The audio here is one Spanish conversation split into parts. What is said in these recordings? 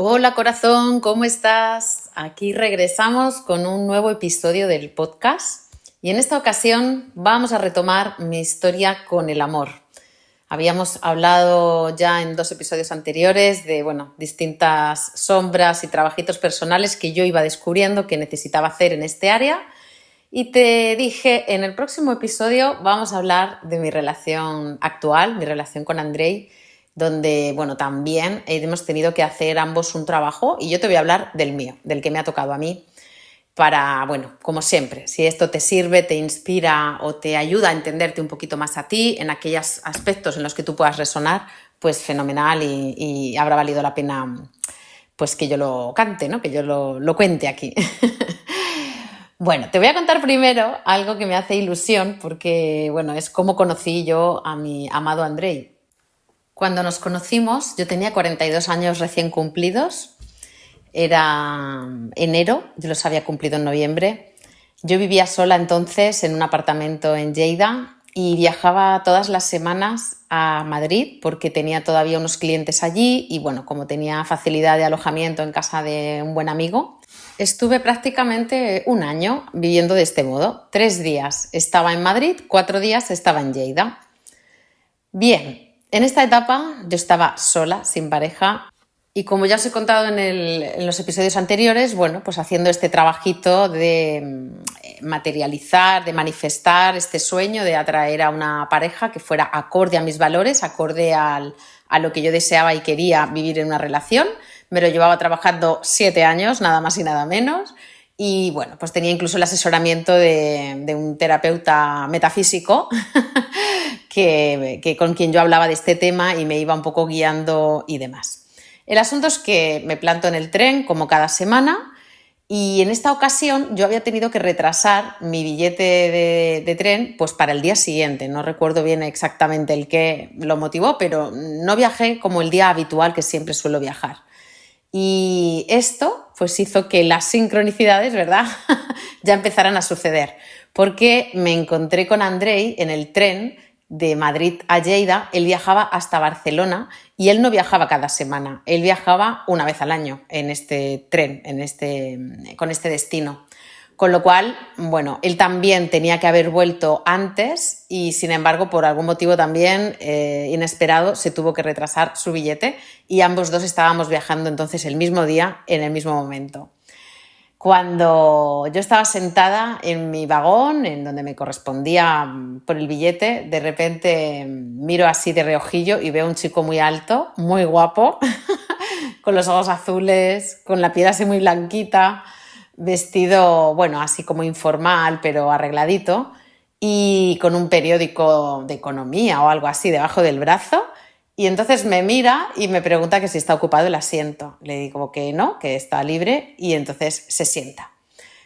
Hola corazón, ¿cómo estás? Aquí regresamos con un nuevo episodio del podcast y en esta ocasión vamos a retomar mi historia con el amor. Habíamos hablado ya en 2 episodios anteriores de distintas sombras y trabajitos personales que yo iba descubriendo que necesitaba hacer en este área y te dije en el próximo episodio vamos a hablar de mi relación actual, mi relación con Andrei, donde, también hemos tenido que hacer ambos un trabajo y yo te voy a hablar del mío, del que me ha tocado a mí, para, como siempre, si esto te sirve, te inspira o te ayuda a entenderte un poquito más a ti en aquellos aspectos en los que tú puedas resonar, pues fenomenal y habrá valido la pena pues que yo lo cante, ¿no? Que yo lo cuente aquí. Bueno, te voy a contar primero algo que me hace ilusión porque, es cómo conocí yo a mi amado Andrei. Cuando nos conocimos, yo tenía 42 años recién cumplidos, era enero, yo los había cumplido en noviembre. Yo vivía sola entonces en un apartamento en Lleida y viajaba todas las semanas a Madrid porque tenía todavía unos clientes allí y como tenía facilidad de alojamiento en casa de un buen amigo, estuve prácticamente un año viviendo de este modo. 3 días estaba en Madrid, 4 días estaba en Lleida. Bien. En esta etapa yo estaba sola, sin pareja, y como ya os he contado en los episodios anteriores, pues haciendo este trabajito de materializar, de manifestar este sueño de atraer a una pareja que fuera acorde a mis valores, acorde a lo que yo deseaba y quería vivir en una relación. Me lo llevaba trabajando 7 años, nada más y nada menos. Y pues tenía incluso el asesoramiento de un terapeuta metafísico que con quien yo hablaba de este tema y me iba un poco guiando y demás. El asunto es que me planto en el tren como cada semana y en esta ocasión yo había tenido que retrasar mi billete de tren pues para el día siguiente. No recuerdo bien exactamente el qué lo motivó, pero no viajé como el día habitual que siempre suelo viajar. Y esto pues hizo que las sincronicidades, ¿verdad?, ya empezaran a suceder, porque me encontré con Andrei en el tren de Madrid a Lleida. Él viajaba hasta Barcelona y él no viajaba cada semana, él viajaba una vez al año en este tren, con este destino. Con lo cual, él también tenía que haber vuelto antes y, sin embargo, por algún motivo también inesperado, se tuvo que retrasar su billete y ambos dos estábamos viajando entonces el mismo día, en el mismo momento. Cuando yo estaba sentada en mi vagón, en donde me correspondía por el billete, de repente miro así de reojillo y veo a un chico muy alto, muy guapo, con los ojos azules, con la piel así muy blanquita, vestido, así como informal, pero arregladito, y con un periódico de economía o algo así debajo del brazo. Y entonces me mira y me pregunta que si está ocupado el asiento. Le digo que no, que está libre, y entonces se sienta.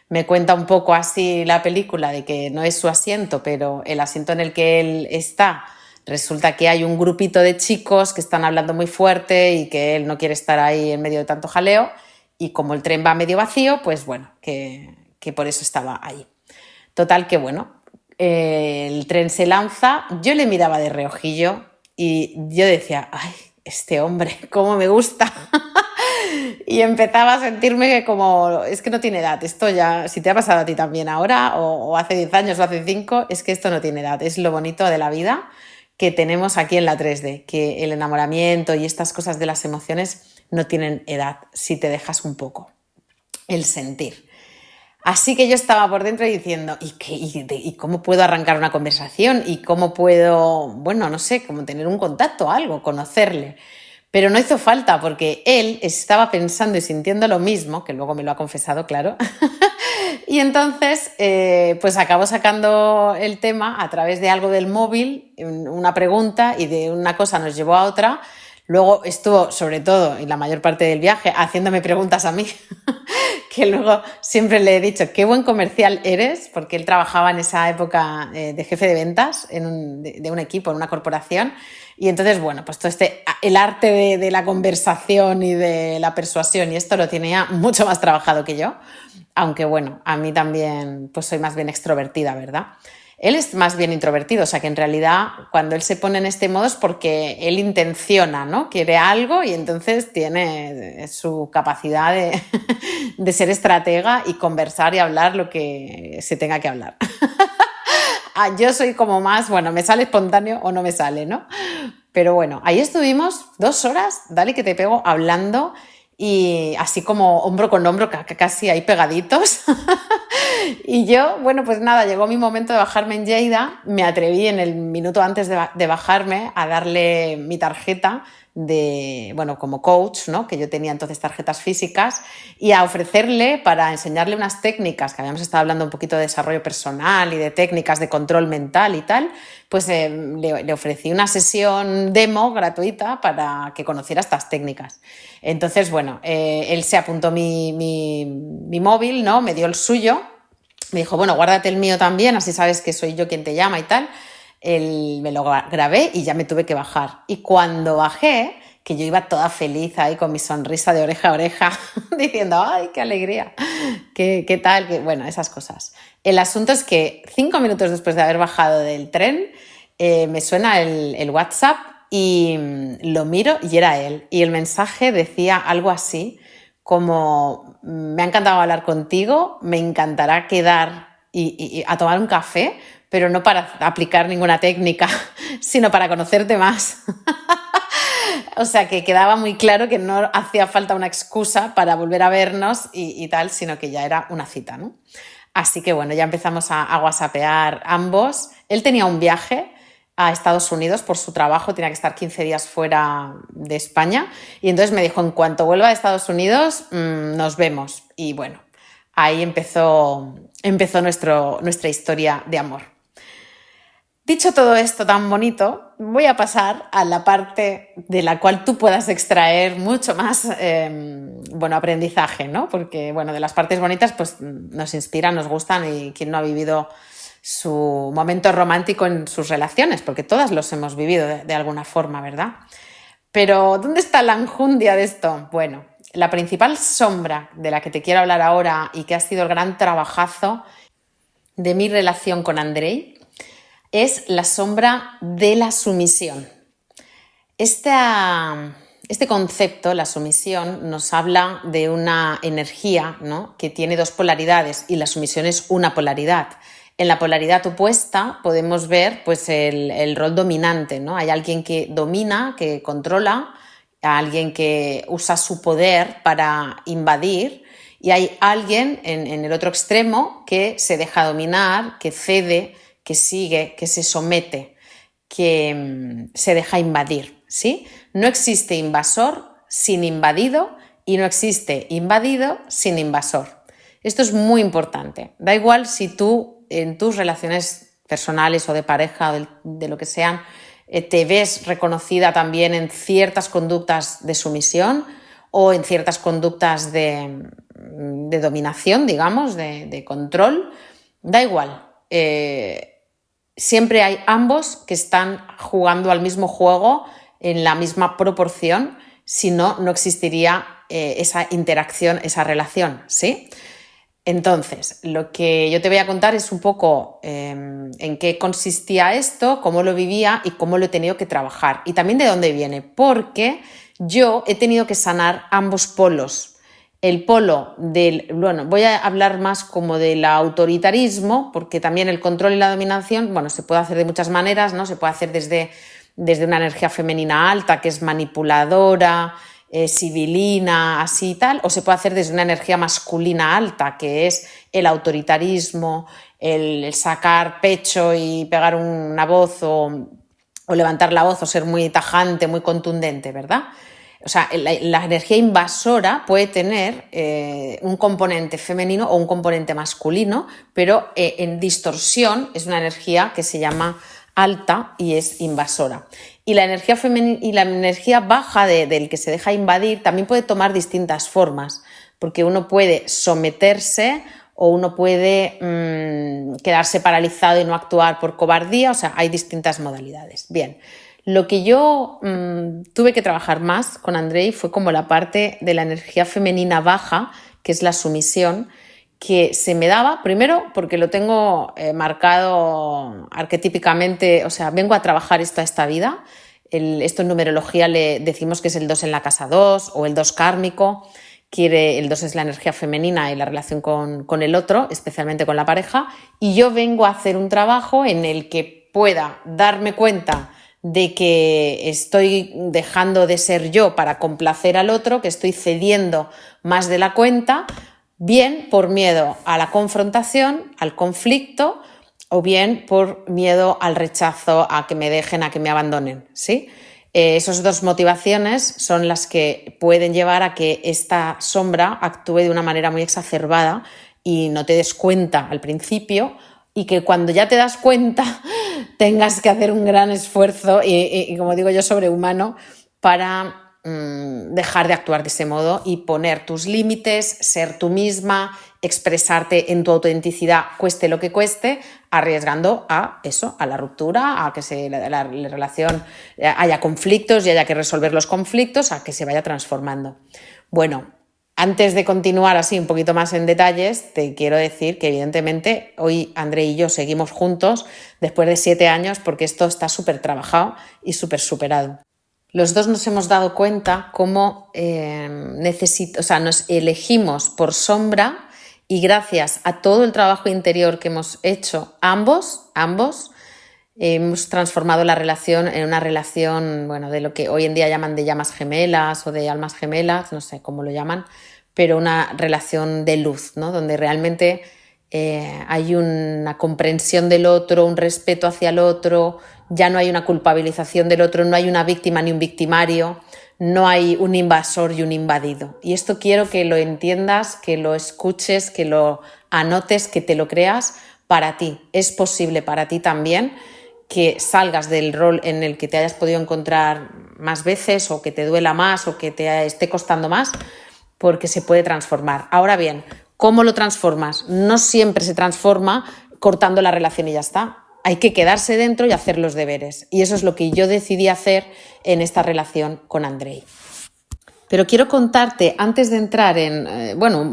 Me cuenta un poco así la película de que no es su asiento, pero el asiento en el que él está, resulta que hay un grupito de chicos que están hablando muy fuerte y que él no quiere estar ahí en medio de tanto jaleo, y como el tren va medio vacío, pues que por eso estaba ahí. Total que el tren se lanza, yo le miraba de reojillo y yo decía, ay, este hombre, cómo me gusta. Y empezaba a sentirme que como, es que no tiene edad, esto ya, si te ha pasado a ti también ahora, o hace 10 años o hace 5, es que esto no tiene edad, es lo bonito de la vida que tenemos aquí en la 3D, que el enamoramiento y estas cosas de las emociones no tienen edad, si te dejas un poco el sentir. Así que yo estaba por dentro diciendo, ¿y cómo puedo arrancar una conversación? ¿Y cómo puedo, no sé, como tener un contacto, algo, conocerle? Pero no hizo falta porque él estaba pensando y sintiendo lo mismo, que luego me lo ha confesado, claro. Y entonces, pues acabó sacando el tema a través de algo del móvil, una pregunta, y de una cosa nos llevó a otra. Luego estuvo, sobre todo, y la mayor parte del viaje, haciéndome preguntas a mí, que luego siempre le he dicho, qué buen comercial eres, porque él trabajaba en esa época de jefe de ventas de un equipo, en una corporación. Y entonces, pues todo el arte de la conversación y de la persuasión, y esto lo tenía mucho más trabajado que yo, aunque a mí también pues soy más bien extrovertida, ¿verdad? Él es más bien introvertido, o sea que en realidad cuando él se pone en este modo es porque él intenciona, ¿no? Quiere algo y entonces tiene su capacidad de ser estratega y conversar y hablar lo que se tenga que hablar. Yo soy como más, bueno, me sale espontáneo o no me sale, ¿no? Pero bueno, ahí estuvimos 2 horas, dale que te pego, hablando y así como hombro con hombro, casi ahí pegaditos. Y yo, bueno, pues nada, llegó mi momento de bajarme en Lleida, me atreví en el minuto antes de bajarme a darle mi tarjeta de, bueno, como coach, ¿no? Que yo tenía entonces tarjetas físicas, y a ofrecerle para enseñarle unas técnicas, que habíamos estado hablando un poquito de desarrollo personal y de técnicas de control mental y tal, pues le ofrecí una sesión demo gratuita para que conociera estas técnicas. Entonces, bueno, él se apuntó mi móvil, ¿no? Me dio el suyo. Me dijo, bueno, guárdate el mío también, así sabes que soy yo quien te llama y tal. Me lo grabé y ya me tuve que bajar. Y cuando bajé, que yo iba toda feliz ahí con mi sonrisa de oreja a oreja, diciendo, ¡ay, qué alegría! ¿Qué tal? Bueno, esas cosas. El asunto es que 5 minutos después de haber bajado del tren, me suena el WhatsApp y lo miro y era él. Y el mensaje decía algo así como: me ha encantado hablar contigo, me encantará quedar y a tomar un café, pero no para aplicar ninguna técnica, sino para conocerte más. O sea, que quedaba muy claro que no hacía falta una excusa para volver a vernos y tal, sino que ya era una cita, ¿no? Así que bueno, ya empezamos a whatsappear ambos. Él tenía un viaje a Estados Unidos por su trabajo, tenía que estar 15 días fuera de España, y entonces me dijo, en cuanto vuelva a Estados Unidos, nos vemos. Y bueno, ahí empezó nuestra historia de amor. Dicho todo esto tan bonito, voy a pasar a la parte de la cual tú puedas extraer mucho más aprendizaje, ¿no? Porque, bueno, de las partes bonitas pues nos inspiran, nos gustan, y quién no ha vivido su momento romántico en sus relaciones, porque todas los hemos vivido de alguna forma, ¿verdad? Pero ¿dónde está la enjundia de esto? Bueno, la principal sombra de la que te quiero hablar ahora, y que ha sido el gran trabajazo de mi relación con Andrei, es la sombra de la sumisión. Este concepto, la sumisión, nos habla de una energía, ¿no?, que tiene 2 polaridades, y la sumisión es una polaridad. En la polaridad opuesta podemos ver pues, el rol dominante, ¿no? Hay alguien que domina, que controla, alguien que usa su poder para invadir, y hay alguien en el otro extremo que se deja dominar, que cede, que sigue, que se somete, que se deja invadir, ¿sí? No existe invasor sin invadido, y no existe invadido sin invasor. Esto es muy importante. Da igual si tú en tus relaciones personales o de pareja o de lo que sean, te ves reconocida también en ciertas conductas de sumisión o en ciertas conductas de dominación, digamos, de control. Da igual. Siempre hay ambos que están jugando al mismo juego en la misma proporción, si no, no existiría esa interacción, esa relación, ¿sí? Entonces, lo que yo te voy a contar es un poco en qué consistía esto, cómo lo vivía y cómo lo he tenido que trabajar, y también de dónde viene, porque yo he tenido que sanar ambos polos. El polo voy a hablar más como del autoritarismo, porque también el control y la dominación, bueno, se puede hacer de muchas maneras, ¿no? Se puede hacer desde una energía femenina alta, que es manipuladora, sibilina, así y tal, o se puede hacer desde una energía masculina alta, que es el autoritarismo, el sacar pecho y pegar una voz o levantar la voz o ser muy tajante, muy contundente, ¿verdad? O sea, la energía invasora puede tener un componente femenino o un componente masculino, pero en distorsión es una energía que se llama alta y es invasora. Y la energía femenina y la energía baja del que se deja invadir también puede tomar distintas formas, porque uno puede someterse o uno puede quedarse paralizado y no actuar por cobardía. O sea, hay distintas modalidades. Bien. Lo que yo tuve que trabajar más con Andrei fue como la parte de la energía femenina baja, que es la sumisión, que se me daba, primero porque lo tengo marcado arquetípicamente, o sea, vengo a trabajar esto a esta vida. Esto en numerología le decimos que es el 2 en la casa 2 o el 2 kármico. El 2 es la energía femenina y la relación con el otro, especialmente con la pareja, y yo vengo a hacer un trabajo en el que pueda darme cuenta de que estoy dejando de ser yo para complacer al otro, que estoy cediendo más de la cuenta, bien por miedo a la confrontación, al conflicto, o bien por miedo al rechazo, a que me dejen, a que me abandonen, ¿sí? Esas dos motivaciones son las que pueden llevar a que esta sombra actúe de una manera muy exacerbada y no te des cuenta al principio, y que cuando ya te das cuenta tengas que hacer un gran esfuerzo y como digo yo, sobrehumano para dejar de actuar de ese modo y poner tus límites, ser tú misma, expresarte en tu autenticidad, cueste lo que cueste, arriesgando a eso, a la ruptura, a que la relación haya conflictos y haya que resolver los conflictos, a que se vaya transformando. Bueno, antes de continuar así un poquito más en detalles, te quiero decir que evidentemente hoy André y yo seguimos juntos después de 7 años porque esto está súper trabajado y súper superado. Los dos nos hemos dado cuenta cómo nos elegimos por sombra, y gracias a todo el trabajo interior que hemos hecho ambos, hemos transformado la relación en una relación, bueno, de lo que hoy en día llaman de llamas gemelas o de almas gemelas, no sé cómo lo llaman, pero una relación de luz, ¿no? Donde realmente hay una comprensión del otro, un respeto hacia el otro, ya no hay una culpabilización del otro, no hay una víctima ni un victimario, no hay un invasor y un invadido. Y esto quiero que lo entiendas, que lo escuches, que lo anotes, que te lo creas para ti. Es posible para ti también que salgas del rol en el que te hayas podido encontrar más veces o que te duela más o que te esté costando más, porque se puede transformar. Ahora bien, ¿cómo lo transformas? No siempre se transforma cortando la relación y ya está. Hay que quedarse dentro y hacer los deberes. Y eso es lo que yo decidí hacer en esta relación con Andrei. Pero quiero contarte, antes de entrar en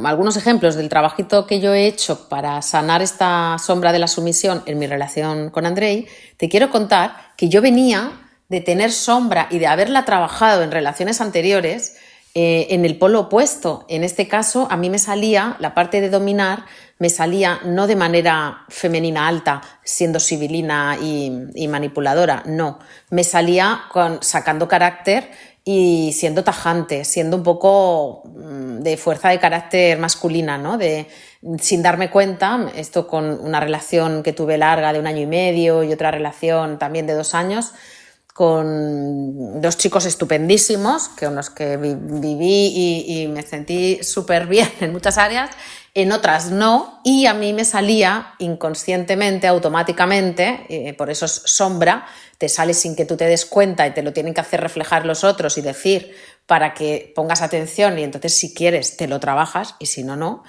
algunos ejemplos del trabajito que yo he hecho para sanar esta sombra de la sumisión en mi relación con Andrei, te quiero contar que yo venía de tener sombra y de haberla trabajado en relaciones anteriores en el polo opuesto. En este caso, a mí me salía la parte de dominar, me salía no de manera femenina alta, siendo sibilina y manipuladora, no. Me salía sacando carácter y siendo tajante, siendo un poco de fuerza de carácter masculina, ¿no? Sin darme cuenta, esto con una relación que tuve larga de 1 año y medio y otra relación también de 2 años, con 2 chicos estupendísimos con los que viví y me sentí súper bien en muchas áreas, en otras no, y a mí me salía inconscientemente, automáticamente, por eso es sombra, te sale sin que tú te des cuenta y te lo tienen que hacer reflejar los otros y decir para que pongas atención, y entonces si quieres te lo trabajas y si no, no.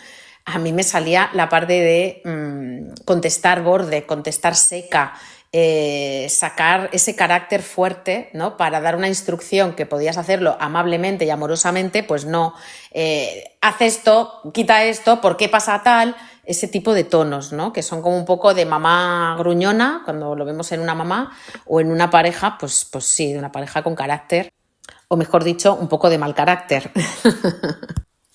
A mí me salía la parte de contestar borde, contestar seca, sacar ese carácter fuerte, ¿no? Para dar una instrucción que podías hacerlo amablemente y amorosamente, pues no, haz esto, quita esto, ¿por qué pasa tal? Ese tipo de tonos, ¿no? Que son como un poco de mamá gruñona, cuando lo vemos en una mamá, o en una pareja, pues sí, de una pareja con carácter, o mejor dicho, un poco de mal carácter.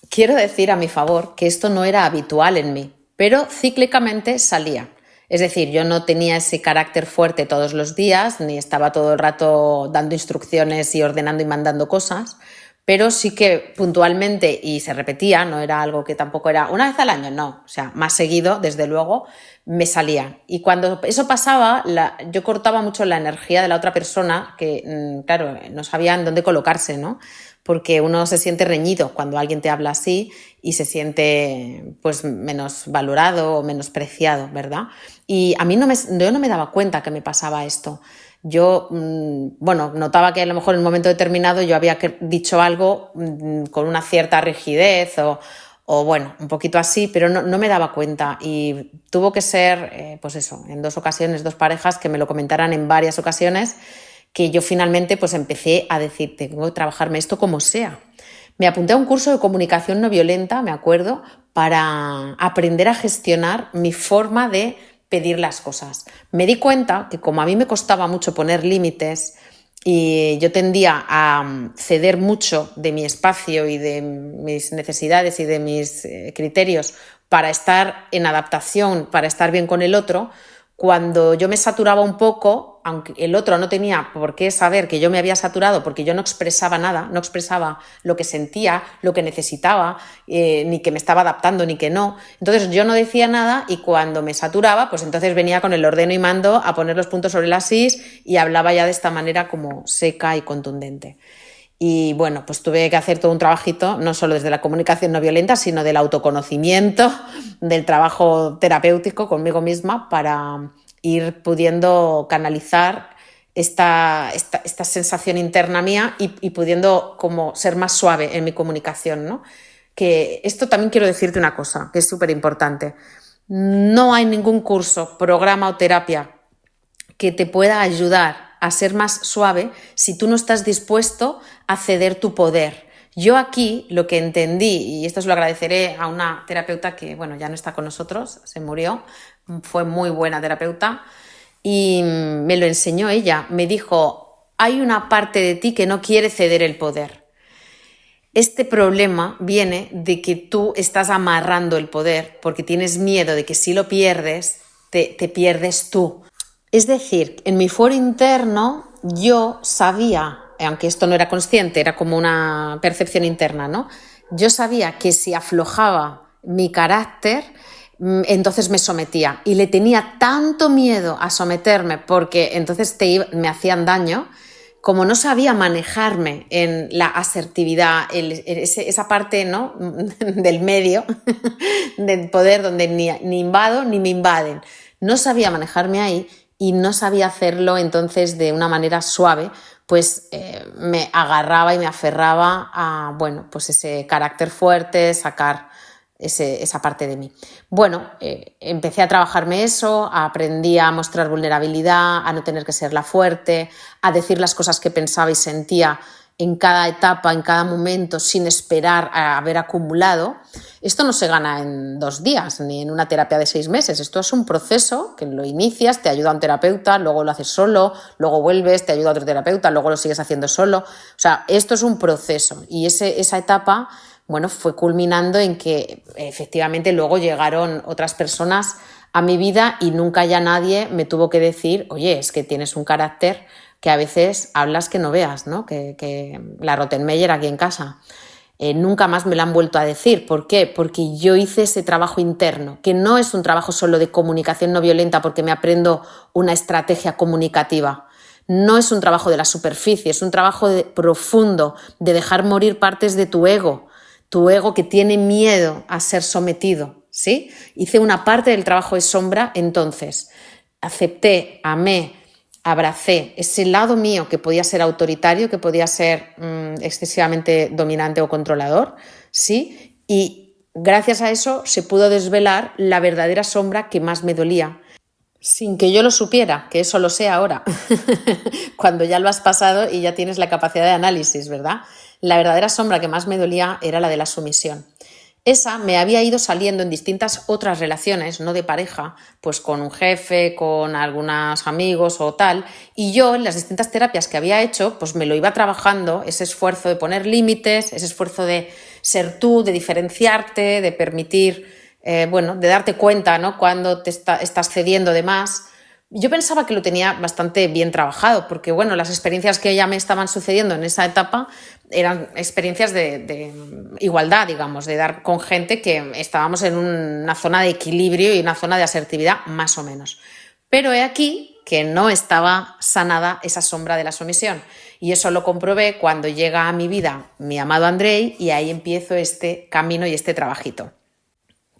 Quiero decir a mi favor que esto no era habitual en mí, pero cíclicamente salía. Es decir, yo no tenía ese carácter fuerte todos los días, ni estaba todo el rato dando instrucciones y ordenando y mandando cosas, pero sí que puntualmente, y se repetía, no era algo que tampoco era una vez al año, no, o sea, más seguido, desde luego, me salía. Y cuando eso pasaba, yo cortaba mucho la energía de la otra persona, que, claro, no sabían dónde colocarse, ¿no? Porque uno se siente reñido cuando alguien te habla así y se siente pues menos valorado o menospreciado, ¿verdad? Y a mí yo no me daba cuenta que me pasaba esto. Yo, notaba que a lo mejor en un momento determinado yo había dicho algo con una cierta rigidez o bueno, un poquito así, pero no me daba cuenta, y tuvo que ser, pues eso, en 2 ocasiones, 2 parejas que me lo comentaran en varias ocasiones, que yo finalmente pues empecé a decir, tengo que trabajarme esto como sea. Me apunté a un curso de comunicación no violenta, me acuerdo, para aprender a gestionar mi forma de pedir las cosas. Me di cuenta que como a mí me costaba mucho poner límites y yo tendía a ceder mucho de mi espacio y de mis necesidades y de mis criterios para estar en adaptación, para estar bien con el otro, cuando yo me saturaba un poco, aunque el otro no tenía por qué saber que yo me había saturado porque yo no expresaba nada, no expresaba lo que sentía, lo que necesitaba, ni que me estaba adaptando, ni que no. Entonces yo no decía nada y cuando me saturaba, pues entonces venía con el ordeno y mando a poner los puntos sobre las is y hablaba ya de esta manera como seca y contundente. Y bueno, pues tuve que hacer todo un trabajito, no solo desde la comunicación no violenta, sino del autoconocimiento, del trabajo terapéutico conmigo misma para ir pudiendo canalizar esta sensación interna mía y pudiendo como ser más suave en mi comunicación, ¿no? Que esto también quiero decirte una cosa, que es súper importante. No hay ningún curso, programa o terapia que te pueda ayudar a ser más suave si tú no estás dispuesto a ceder tu poder. Yo aquí lo que entendí, y esto se lo agradeceré a una terapeuta que, bueno, ya no está con nosotros, se murió, fue muy buena terapeuta y me lo enseñó ella. Me dijo, hay una parte de ti que no quiere ceder el poder. Este problema viene de que tú estás amarrando el poder porque tienes miedo de que si lo pierdes, te pierdes tú. Es decir, en mi fuero interno yo sabía, aunque esto no era consciente, era como una percepción interna, ¿no? Yo sabía que si aflojaba mi carácter, entonces me sometía y le tenía tanto miedo a someterme porque entonces me hacían daño, como no sabía manejarme en la asertividad, esa parte, ¿no? del medio, del poder donde ni invado ni me invaden. No sabía manejarme ahí y no sabía hacerlo entonces de una manera suave, pues me agarraba y me aferraba a, bueno, pues ese carácter fuerte, sacar esa parte de mí. Bueno, empecé a trabajarme eso, aprendí a mostrar vulnerabilidad, a no tener que ser la fuerte, a decir las cosas que pensaba y sentía en cada etapa, en cada momento, sin esperar a haber acumulado. Esto no se gana en 2 días, ni en una terapia de 6 meses. Esto es un proceso que lo inicias, te ayuda un terapeuta, luego lo haces solo, luego vuelves, te ayuda otro terapeuta, luego lo sigues haciendo solo. O sea, esto es un proceso y esa etapa, bueno, fue culminando en que efectivamente luego llegaron otras personas a mi vida y nunca ya nadie me tuvo que decir, oye, es que tienes un carácter que a veces hablas que no veas, ¿no? Que la Rottenmeier aquí en casa. Nunca más me lo han vuelto a decir. ¿Por qué? Porque yo hice ese trabajo interno, que no es un trabajo solo de comunicación no violenta porque me aprendo una estrategia comunicativa. No es un trabajo de la superficie, es un trabajo profundo de dejar morir partes de tu ego que tiene miedo a ser sometido, ¿sí? Hice una parte del trabajo de sombra, entonces acepté, amé, abracé ese lado mío que podía ser autoritario, que podía ser excesivamente dominante o controlador, ¿sí? Y gracias a eso se pudo desvelar la verdadera sombra que más me dolía, sin que yo lo supiera, que eso lo sé ahora, cuando ya lo has pasado y ya tienes la capacidad de análisis, ¿verdad? La verdadera sombra que más me dolía era la de la sumisión. Esa me había ido saliendo en distintas otras relaciones, no de pareja, pues con un jefe, con algunos amigos o tal, y yo en las distintas terapias que había hecho, pues me lo iba trabajando, ese esfuerzo de poner límites, ese esfuerzo de ser tú, de diferenciarte, de permitir, de darte cuenta, ¿no? Cuando te estás cediendo de más. Yo pensaba que lo tenía bastante bien trabajado, porque bueno, las experiencias que ya me estaban sucediendo en esa etapa eran experiencias de igualdad, digamos, de dar con gente que estábamos en una zona de equilibrio y una zona de asertividad más o menos. Pero he aquí que no estaba sanada esa sombra de la sumisión. Y eso lo comprobé cuando llega a mi vida mi amado Andrei y ahí empiezo este camino y este trabajito.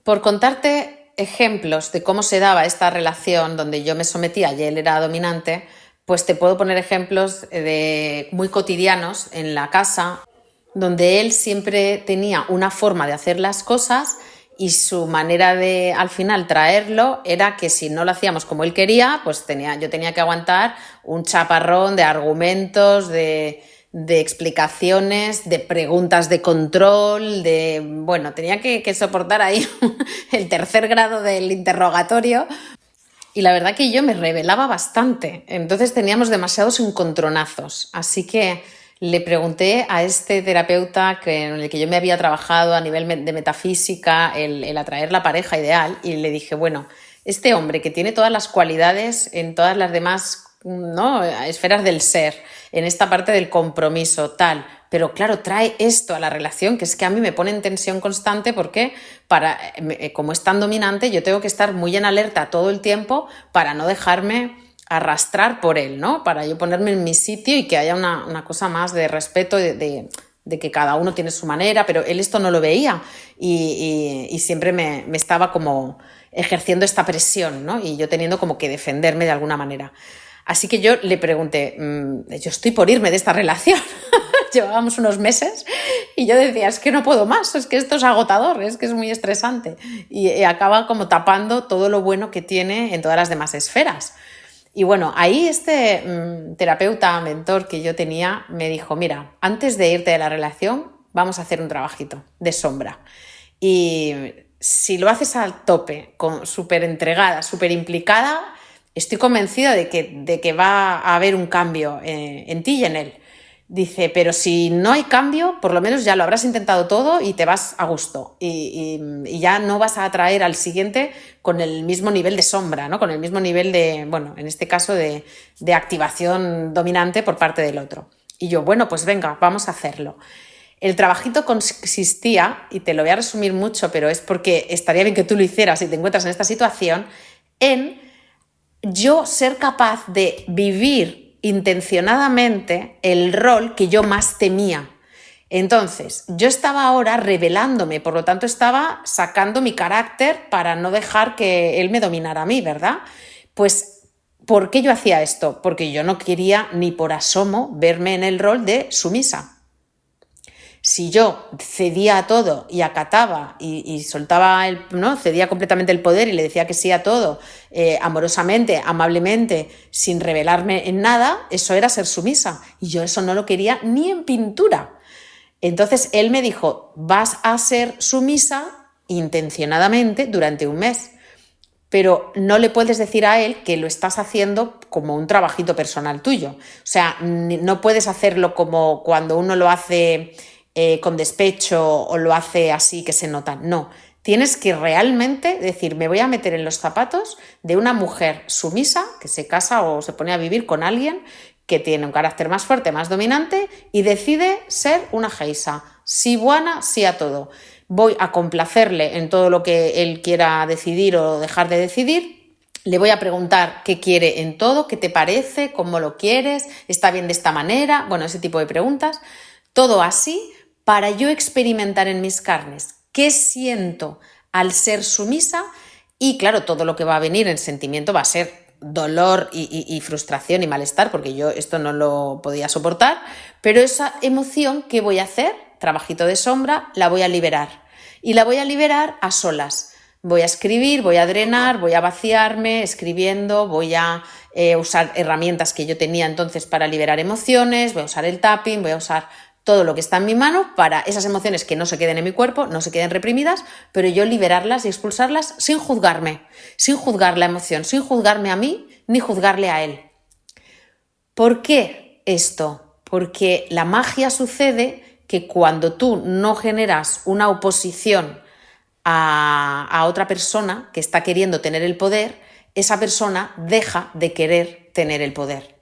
Por contarte ejemplos de cómo se daba esta relación donde yo me sometía y él era dominante, pues te puedo poner ejemplos muy cotidianos en la casa, donde él siempre tenía una forma de hacer las cosas y su manera de, al final, traerlo era que si no lo hacíamos como él quería, pues yo tenía que aguantar un chaparrón de argumentos, de de explicaciones, de preguntas de control, bueno, tenía que soportar ahí el tercer grado del interrogatorio. Y la verdad que yo me rebelaba bastante, entonces teníamos demasiados encontronazos. Así que le pregunté a este terapeuta en el que yo me había trabajado a nivel de metafísica, el atraer la pareja ideal, y le dije, bueno, este hombre que tiene todas las cualidades en todas las demás, ¿no?, esferas del ser, en esta parte del compromiso, tal, pero claro, trae esto a la relación, que es que a mí me pone en tensión constante porque como es tan dominante, yo tengo que estar muy en alerta todo el tiempo para no dejarme arrastrar por él, ¿no? Para yo ponerme en mi sitio y que haya una cosa más de respeto, de que cada uno tiene su manera, pero él esto no lo veía y siempre me estaba como ejerciendo esta presión, ¿no? Y yo teniendo como que defenderme de alguna manera. Así que yo le pregunté, yo estoy por irme de esta relación. Llevábamos unos meses y yo decía, es que no puedo más, es que esto es agotador, es que es muy estresante. Y acaba como tapando todo lo bueno que tiene en todas las demás esferas. Y bueno, ahí este terapeuta, mentor que yo tenía, me dijo, mira, antes de irte de la relación, vamos a hacer un trabajito de sombra. Y si lo haces al tope, súper entregada, súper implicada, estoy convencida de que va a haber un cambio en ti y en él. Dice, pero si no hay cambio, por lo menos ya lo habrás intentado todo y te vas a gusto. Y ya no vas a atraer al siguiente con el mismo nivel de sombra, ¿no? Con el mismo nivel de, bueno, en este caso de activación dominante por parte del otro. Y yo, bueno, pues venga, vamos a hacerlo. El trabajito consistía, y te lo voy a resumir mucho, pero es porque estaría bien que tú lo hicieras si te encuentras en esta situación, en yo ser capaz de vivir intencionadamente el rol que yo más temía. Entonces, yo estaba ahora revelándome, por lo tanto estaba sacando mi carácter para no dejar que él me dominara a mí, ¿verdad? Pues, ¿por qué yo hacía esto? Porque yo no quería ni por asomo verme en el rol de sumisa. Si yo cedía a todo y acataba y soltaba, ¿no?, cedía completamente el poder y le decía que sí a todo, amorosamente, amablemente, sin revelarme en nada, eso era ser sumisa. Y yo eso no lo quería ni en pintura. Entonces él me dijo, vas a ser sumisa intencionadamente durante un mes, pero no le puedes decir a él que lo estás haciendo como un trabajito personal tuyo. O sea, no puedes hacerlo como cuando uno lo hace con despecho o lo hace así que se nota. No, tienes que realmente decir, me voy a meter en los zapatos de una mujer sumisa que se casa o se pone a vivir con alguien que tiene un carácter más fuerte, más dominante y decide ser una geisa. Sí buena, sí a todo. Voy a complacerle en todo lo que él quiera decidir o dejar de decidir. Le voy a preguntar qué quiere en todo, qué te parece, cómo lo quieres, está bien de esta manera, bueno, ese tipo de preguntas. Todo así para yo experimentar en mis carnes qué siento al ser sumisa y, claro, todo lo que va a venir en sentimiento va a ser dolor y frustración y malestar, porque yo esto no lo podía soportar, pero esa emoción, ¿qué voy a hacer? Trabajito de sombra, la voy a liberar. Y la voy a liberar a solas. Voy a escribir, voy a drenar, voy a vaciarme escribiendo, voy a usar herramientas que yo tenía entonces para liberar emociones, voy a usar el tapping, voy a usar todo lo que está en mi mano para esas emociones que no se queden en mi cuerpo, no se queden reprimidas, pero yo liberarlas y expulsarlas sin juzgarme, sin juzgar la emoción, sin juzgarme a mí ni juzgarle a él. ¿Por qué esto? Porque la magia sucede que cuando tú no generas una oposición a otra persona que está queriendo tener el poder, esa persona deja de querer tener el poder.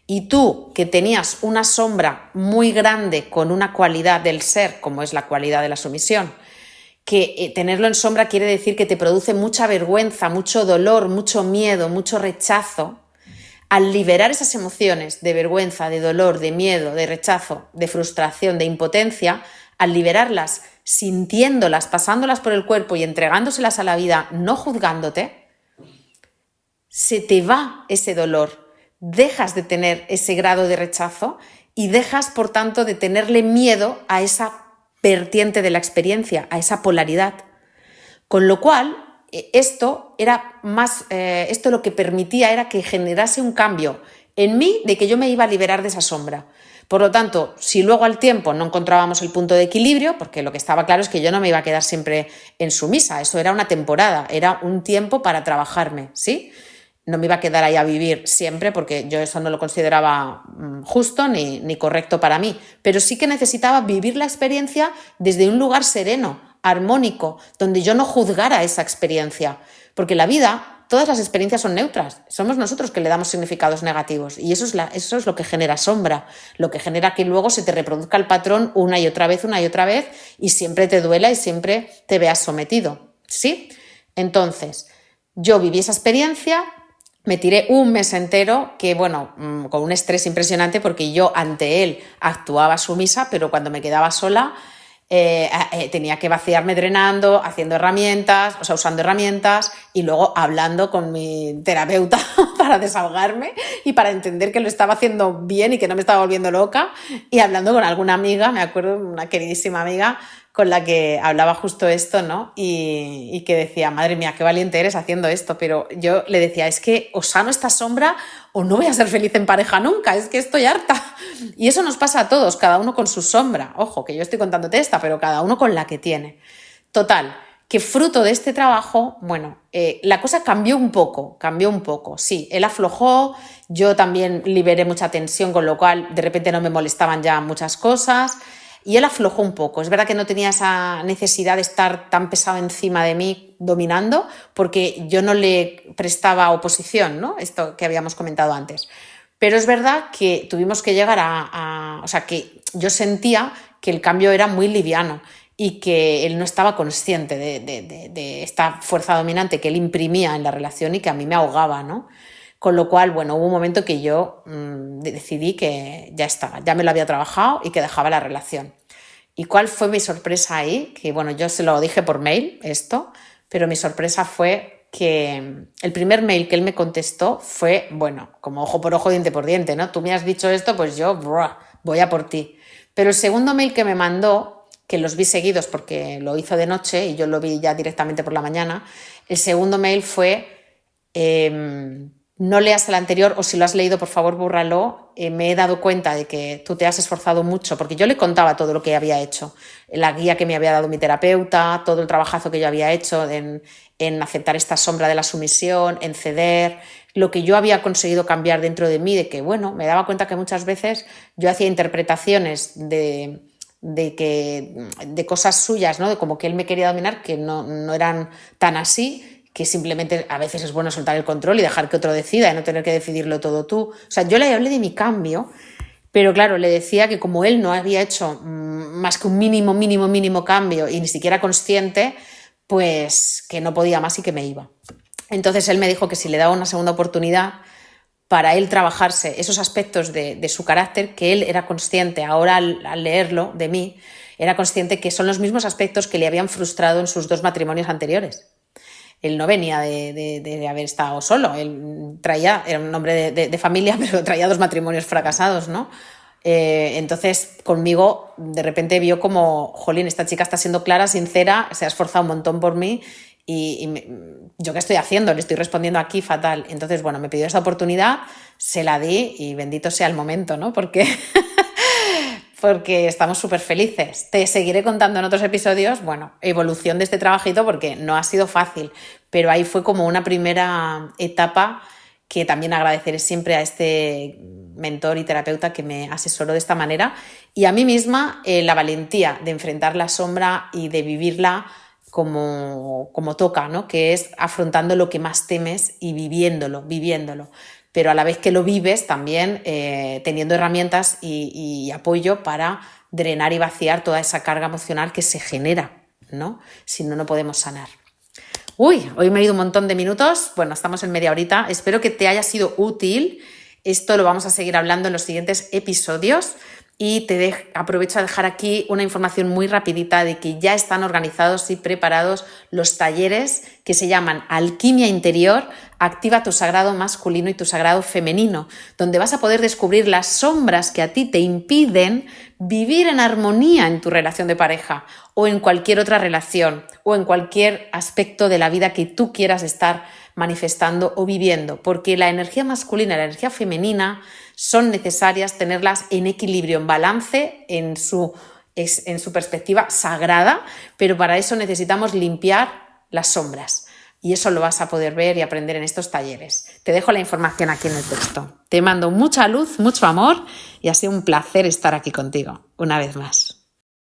Y tú, que tenías una sombra muy grande con una cualidad del ser, como es la cualidad de la sumisión, que tenerlo en sombra quiere decir que te produce mucha vergüenza, mucho dolor, mucho miedo, mucho rechazo. Al liberar esas emociones de vergüenza, de dolor, de miedo, de rechazo, de frustración, de impotencia, al liberarlas, sintiéndolas, pasándolas por el cuerpo y entregándoselas a la vida, no juzgándote, se te va ese dolor. Dejas de tener ese grado de rechazo y dejas, por tanto, de tenerle miedo a esa vertiente de la experiencia, a esa polaridad. Con lo cual, esto lo que permitía era que generase un cambio en mí de que yo me iba a liberar de esa sombra. Por lo tanto, si luego al tiempo no encontrábamos el punto de equilibrio, porque lo que estaba claro es que yo no me iba a quedar siempre en sumisa, eso era una temporada, era un tiempo para trabajarme, ¿sí? No me iba a quedar ahí a vivir siempre porque yo eso no lo consideraba justo ni correcto para mí, pero sí que necesitaba vivir la experiencia desde un lugar sereno, armónico, donde yo no juzgara esa experiencia, porque la vida... Todas las experiencias son neutras, somos nosotros que le damos significados negativos y eso es lo que genera sombra, lo que genera que luego se te reproduzca el patrón una y otra vez y siempre te duela y siempre te veas sometido, ¿sí? Entonces, yo viví esa experiencia, me tiré un mes entero que, bueno, con un estrés impresionante porque yo ante él actuaba sumisa, pero cuando me quedaba sola... tenía que vaciarme drenando, haciendo herramientas, o sea, usando herramientas y luego hablando con mi terapeuta para desahogarme y para entender que lo estaba haciendo bien y que no me estaba volviendo loca, y hablando con alguna amiga, me acuerdo, una queridísima amiga con la que hablaba justo esto, ¿no? Y que decía, madre mía, qué valiente eres haciendo esto, pero yo le decía, es que o sano esta sombra o no voy a ser feliz en pareja nunca, es que estoy harta. Y eso nos pasa a todos, cada uno con su sombra. Ojo, que yo estoy contándote esta, pero cada uno con la que tiene. Total, que fruto de este trabajo, bueno, la cosa cambió un poco, sí, él aflojó, yo también liberé mucha tensión, con lo cual de repente no me molestaban ya muchas cosas. Y él aflojó un poco. Es verdad que no tenía esa necesidad de estar tan pesado encima de mí dominando, porque yo no le prestaba oposición, ¿no? Esto que habíamos comentado antes. Pero es verdad que tuvimos que llegar o sea, que yo sentía que el cambio era muy liviano y que él no estaba consciente de esta fuerza dominante que él imprimía en la relación y que a mí me ahogaba, ¿no? Con lo cual, bueno, hubo un momento que yo decidí que ya estaba, ya me lo había trabajado y que dejaba la relación. ¿Y cuál fue mi sorpresa ahí? Que bueno, yo se lo dije por mail esto, pero mi sorpresa fue que el primer mail que él me contestó fue, bueno, como ojo por ojo, diente por diente, ¿no? Tú me has dicho esto, pues yo voy a por ti. Pero el segundo mail que me mandó, que los vi seguidos porque lo hizo de noche y yo lo vi ya directamente por la mañana, el segundo mail fue... no leas el anterior, o si lo has leído, por favor, bórralo. Me he dado cuenta de que tú te has esforzado mucho, porque yo le contaba todo lo que había hecho, la guía que me había dado mi terapeuta, todo el trabajazo que yo había hecho en aceptar esta sombra de la sumisión, en ceder, lo que yo había conseguido cambiar dentro de mí, de que, bueno, me daba cuenta que muchas veces yo hacía interpretaciones de cosas suyas, ¿no? De como que él me quería dominar, que no eran tan así, que simplemente a veces es bueno soltar el control y dejar que otro decida y no tener que decidirlo todo tú. O sea, yo le hablé de mi cambio, pero claro, le decía que como él no había hecho más que un mínimo cambio y ni siquiera consciente, pues que no podía más y que me iba. Entonces él me dijo que si le daba una segunda oportunidad para él trabajarse esos aspectos de su carácter, que él era consciente, ahora al leerlo de mí, era consciente que son los mismos aspectos que le habían frustrado en sus 2 matrimonios anteriores. Él no venía de haber estado solo, él era un hombre de familia, pero traía 2 matrimonios fracasados, ¿no? Entonces conmigo de repente vio como, jolín, esta chica está siendo clara, sincera, se ha esforzado un montón por mí ¿yo qué estoy haciendo? Le estoy respondiendo aquí fatal. Entonces, bueno, me pidió esa oportunidad, se la di y bendito sea el momento, ¿no? Porque estamos súper felices. Te seguiré contando en otros episodios, bueno, evolución de este trabajito, porque no ha sido fácil, pero ahí fue como una primera etapa que también agradeceré siempre a este mentor y terapeuta que me asesoró de esta manera, y a mí misma la valentía de enfrentar la sombra y de vivirla como toca, ¿no? Que es afrontando lo que más temes y viviéndolo. Pero a la vez que lo vives también teniendo herramientas y apoyo para drenar y vaciar toda esa carga emocional que se genera, ¿no? Si no, no podemos sanar. Uy, hoy me he ido un montón de minutos, bueno, estamos en media horita, espero que te haya sido útil, esto lo vamos a seguir hablando en los siguientes episodios. Y aprovecho a dejar aquí una información muy rapidita de que ya están organizados y preparados los talleres que se llaman Alquimia Interior, activa tu sagrado masculino y tu sagrado femenino, donde vas a poder descubrir las sombras que a ti te impiden vivir en armonía en tu relación de pareja o en cualquier otra relación o en cualquier aspecto de la vida que tú quieras estar manifestando o viviendo, porque la energía masculina y la energía femenina son necesarias tenerlas en equilibrio, en balance, en su perspectiva sagrada, pero para eso necesitamos limpiar las sombras. Y eso lo vas a poder ver y aprender en estos talleres. Te dejo la información aquí en el texto. Te mando mucha luz, mucho amor y ha sido un placer estar aquí contigo una vez más.